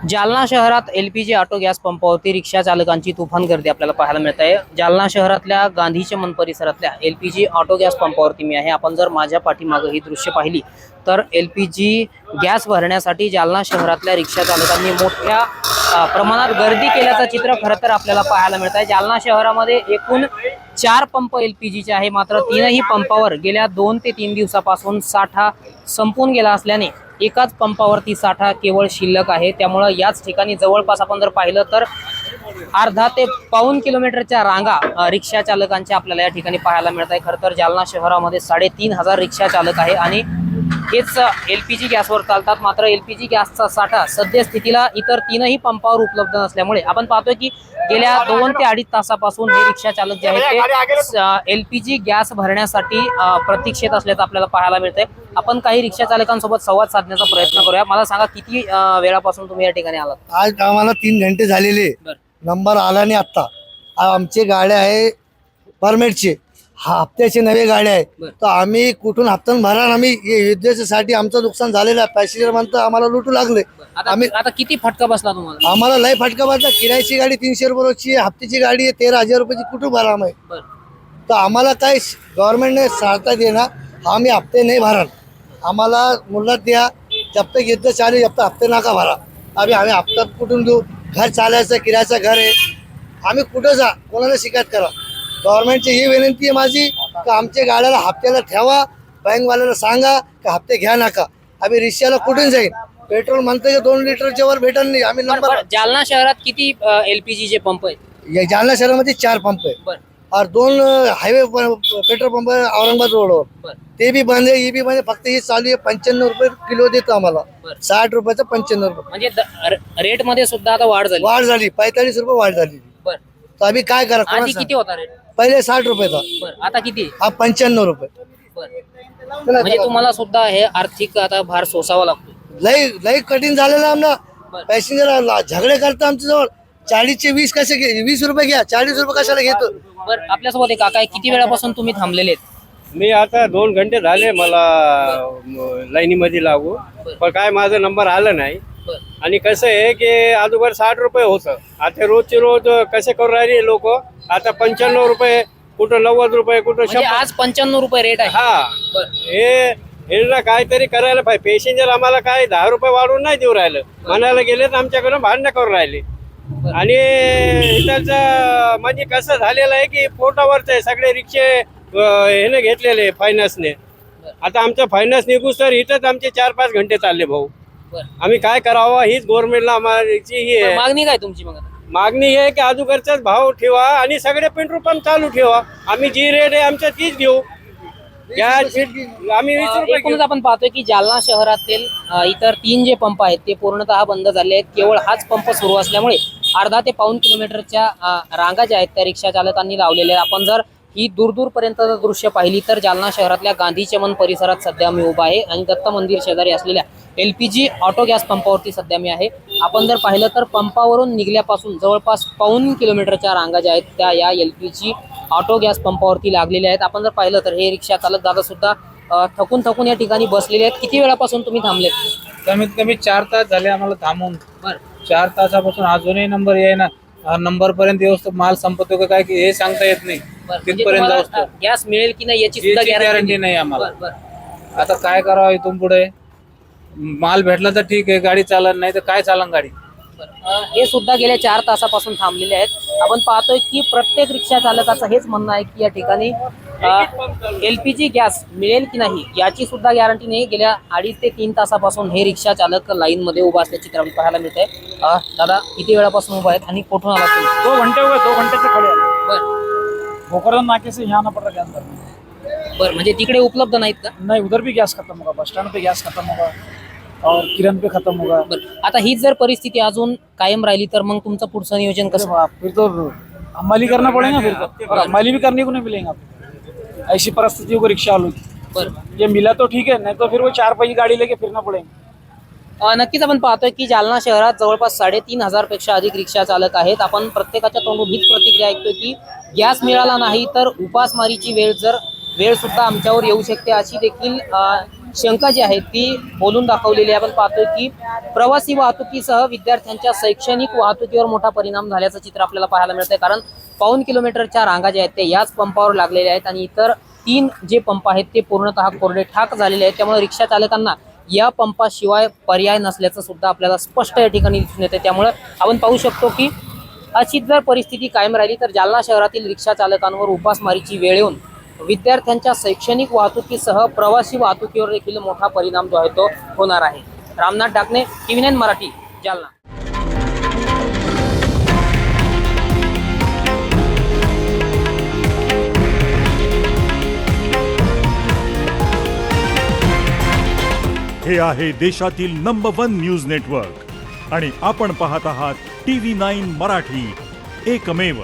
जालना शहरात LPG auto gas पंपावरती रिक्षा चालकांची तुफान गर्दी आपल्याला पाहायला मिळत आहे। जालना शहरातल्या गांधी चमन परिसरातल्या एलपीजी ऑटो गॅस पंपावरती मी आहे। आपण जर माझ्या पाठीमागे ही दृश्य पाहिली तर एलपीजी गॅस भरण्यासाठी जालना शहरातल्या रिक्षा चालकांनी मोठ्या प्रमाणात गर्दी केल्याचं चित्र खरं तर आपल्याला पाहायला मिळत आहे। जालना शहरामध्ये एकूण 4 पंप एलपीजीचे आहे, मात्र तीनही पंपावर गेल्या 2 ते 3 दिवसापासून साठा संपून गेला असल्याने एकाच पंपावरती साठा केवळ शिल्लक आहे। त्यामुळे याच ठिकाणी जवळपास आपण जर पाहिलं तर अर्धा ते पाऊण किलोमीटरच्या रांगा रिक्षा चालकांच्या आपल्याला या ठिकाणी पाहायला मिळत आहे। खरं तर जालना शहरामध्ये 3,500 रिक्षा चालक आहे आणि हेच एलपीजी गॅसवर चालतात। मात्र एलपीजी गॅसचा साठा सद्यस्थितीला इतर तीनही पंपावर उपलब्ध नसल्यामुळे आपण पाहतोय की गेल्या 2 ते 2.5 तासापासून हे रिक्षा चालक जे आहेत ते एलपीजी गॅस भरण्यासाठी प्रतीक्षेत असल्याचं आपल्याला पाहायला मिळतंय। आपण काही रिक्षा चालकांसोबत संवाद साधण्याचा प्रयत्न करूया। मला सांगा, किती वेळापासून तुम्ही या ठिकाणी आलात? आज आम्हाला 3 घंटे झालेले, नंबर आला नाही। आता आमचे गाड्या आहे परमिटचे, हप्त्याचे नवे गाड्या आहे, तर आम्ही कुठून हप्त्यानं भरा? आम्ही युद्धासाठी आमचं नुकसान झालेलं आहे। पॅसेंजर म्हणतं आम्हाला लुटू लागले। आम्ही आता किती फटका बसला तुम्हाला? आम्हाला लय फटका बसला। किरायची गाडी 300 रुपयाची आहे, हप्त्याची गाडी आहे 13,000 रुपयाची, कुठून भरा आम्ही? तर आम्हाला काय गव्हर्नमेंटने सहायता देणार, आम्ही हप्ते नाही भरणार। आम्हाला मुलात द्या, जब तक युद्ध चालू जब तक हप्ते नका भरा। आम्ही हप्ता कुठून देऊ? घर चालायचं, किरायचं घर आहे, आम्ही कुठं जा, कोणाला शिकायत करा? गव्हर्नमेंटची ही विनंती आहे माझी की आमच्या गाड्याला हप्त्याला ठेवा। बँकवाल्याला सांगा की हप्ते घ्या नका। आम्ही रिक्षाला कुठून जाईल? पेट्रोल म्हणतं की 2 लिटरच्या वर भेटत नाही। आम्ही नंबर जालना शहरात किती एलपीजी पंप आहेत? जालना शहरामध्ये 4 पंप आहे और 2 हायवे पेट्रोल पंप आहे औरंगाबाद रोडवर, ते बी बंद आहे, ही बी बंद आहे। फक्त ही चालू आहे 95 रुपये किलो देतो आम्हाला, 60 रुपयाचं 95 रुपये। म्हणजे रेट मध्ये सुद्धा आता वाढ झाली? 45 रुपये वाढ झाली। तर आम्ही काय करा? आधी किती होता रेट? पहिले 60 रुपये था, आता किती? हा 95 रुपये। म्हणजे तुम्हाला सुद्धा हे आर्थिक आता भार सोसावा लागतो? लई लई कठीण झालेलं आमना। पॅसेंजर झगडे करता आमच्या जवळ, 40चे 20 कसे घे, 20 रुपये घ्या, 40 रुपये कशाला घेतो? बरं, आपल्यासोबत एक काका आहे, किती वेळापासून तुम्ही थांबलेले आहेत? मी आता 2 घंटे झाले मला लाईनीमध्ये लागू, पण काय माझा नंबर आला नाही। आणि कसं आहे की अगोदर 60 रुपये होतं, आता रोजचे रोज कसे करू राहिले लोक, आता 95 रुपये, कुठं 90 रुपये, कुठं 100। आज 95 रुपये रेट आहे? हा, हे काहीतरी करायला पाहिजे। पॅसेंजर आम्हाला काय 10 रुपये वाढवून नाही देऊ राहिलं, म्हणायला गेले तर आमच्याकडून भांडणं करून राहिले। आणि इथलचं म्हणजे कसं झालेलं आहे की पोटावरचे सगळे रिक्षे हे घेतलेले फायनान्सने। आता आमचं फायनान्स निघूस तर इथंच आमचे 4-5 घंटे चालले भाऊ। आम्ही काय करावं हीच गव्हर्नमेंटला आम्हाची ही आहे मागणी। काय तुमची मग? मागणी आहे की अगोदरचाच भाव ठेवा आणि सगळे पेट्रोल पंप चालू ठेवा। आम्ही जी रेट आहे आमच्या तीच घेऊ। आम्ही 20 रुपये एकूणच आपण पाहतोय की जालना शहरातील इतर 3 जे पंप आहेत ते पूर्णतः बंद झाले आहेत। केवळ हाच पंप सुरू असल्यामुळे अर्धा ते पाऊण किलोमीटरच्या रांगा ज्या आहेत त्या रिक्षा चालकांनी लावलेल्या आहेत। आपण जर ही दूरपर्यंत दृश्य पाहिली तर जालना शहरातल्या गांधी चमन परिसरात सध्या मी उभा आहे आणि दत्त मंदिर शेजारी असलेल्या एलपीजी ऑटो गॅस पंपावरती सध्या मी आहे। आपण जर पाहिलं तर पंपावरून निघल्यापासून जवळपास पाऊण किलोमीटरच्या रांगा ज्या आहेत त्या या एलपीजी ऑटो गॅस पंपावरती लागलेल्या आहेत। आपण जर पाहिलं तर हे रिक्षा चालक दादा सुद्धा थकून या ठिकाणी बसलेले आहेत। किती वेळापासून तुम्ही थांबलेत? कमीत कमी 4 तास झाले आम्हाला थांबून। 4 तासापासून अजूनही नंबर येईना। नंबर पर्यंत व्यवस्थित माल संपतो का काय हे सांगता येत नाही। तिथपर्यंत जाऊ गॅस मिळेल की नाही याची सुद्धा गॅरंटी नाही आम्हाला। आता काय करावं इथून पुढे? माल भेटला तर ठीक आहे, गाडी चालत नाही तर काय चालन गाडी? हे सुद्धा गेल्या 4 तासापासून थांबलेले आहेत। आपण पाहतोय की प्रत्येक रिक्षा चालकाचं हेच म्हणणं आहे की या ठिकाणी एलपीजी गॅस मिळेल की नाही याची सुद्धा गॅरंटी नाही। गेल्या 2.5 ते 3 तासापासून हे रिक्षा चालक लाईन मध्ये उभा असल्याचे चित्र पाहायला मिळत आहे। दादा, किती वेळापासून उभा आहेत आणि कुठून आला तुम्ही? 2 घंटे हो गए, 2 घंटे से खड़े हैं। भोकरदन नाके से यहाँ आना पड़ रहा गैस भरने। बरं, म्हणजे तिकडे उपलब्ध नाहीत का? नहीं, उधर भी गैस खत्म होगा, बस स्टैंड पे गैस खत्म होगा और किरण पे खत्म होगा। बरं, आता हीच जर परिस्थिती अजून कायम राहिली तर मग तुमचं पुढचं नियोजन कसं? फिर तो हमाली करना पड़ेगा, फिर तो और हमाली भी करने को नहीं मिलेंगे आपको। ऐसी परिस्थिति होगी रिक्शा वालों की। ये मिला तो ठीक है, नहीं तो फिर वो 4 पहिए गाड़ी लेके फिरना पड़ेगा। नक्कीच आपण पाहतोय की जालना शहरात जवळपास 3,500 पेक्षा अधिक रिक्षा चालक आहेत। आपण प्रत्येकाच्या तोंडून हीच प्रतिक्रिया ऐकतोय की गॅस मिळाला नाही तर उपासमारीची वेळ सुद्धा आमच्यावर येऊ शकते अशी देखील शंका जी आहे ती बोलून दाखवलेली आहे. आपण पाहतोय की प्रवासी वाहतुकीसह विद्यार्थ्यांच्या शैक्षणिक वाहतुकीवर मोठा परिणाम झाल्याचं चित्र आपल्याला पाहायला मिळतंय. कारण 1.25 किलोमीटरच्या रांगा ज्या आहेत ते याच पंपावर लागलेल्या आहेत आणि इतर 3 जे पंप आहेत ते पूर्णतः कोरडे ठाक झालेले आहेत. त्यामुळे रिक्षा चालकांना या पंपाशिवाय पर्याय नसल्याचं सुद्धा आपल्याला स्पष्ट या ठिकाणी दिसून येते. त्यामुळे आपण पाहू शकतो की अशीच जर परिस्थिती कायम राहिली तर जालना शहरातील रिक्षा चालकांवर उपासमारीची वेळ येऊन विद्यार्थ्यांच्या शैक्षणिक वाहतुकीसह प्रवासी वाहतुकीवर देखील मोठा परिणाम जो आहे तो होणार आहे. रामनाथ डाकणे, TV9 मराठी, जालना. हे आहे देशातील नंबर 1 न्यूज नेटवर्क आणि आपण पाहत आहात TV9 मराठी, एकमेव.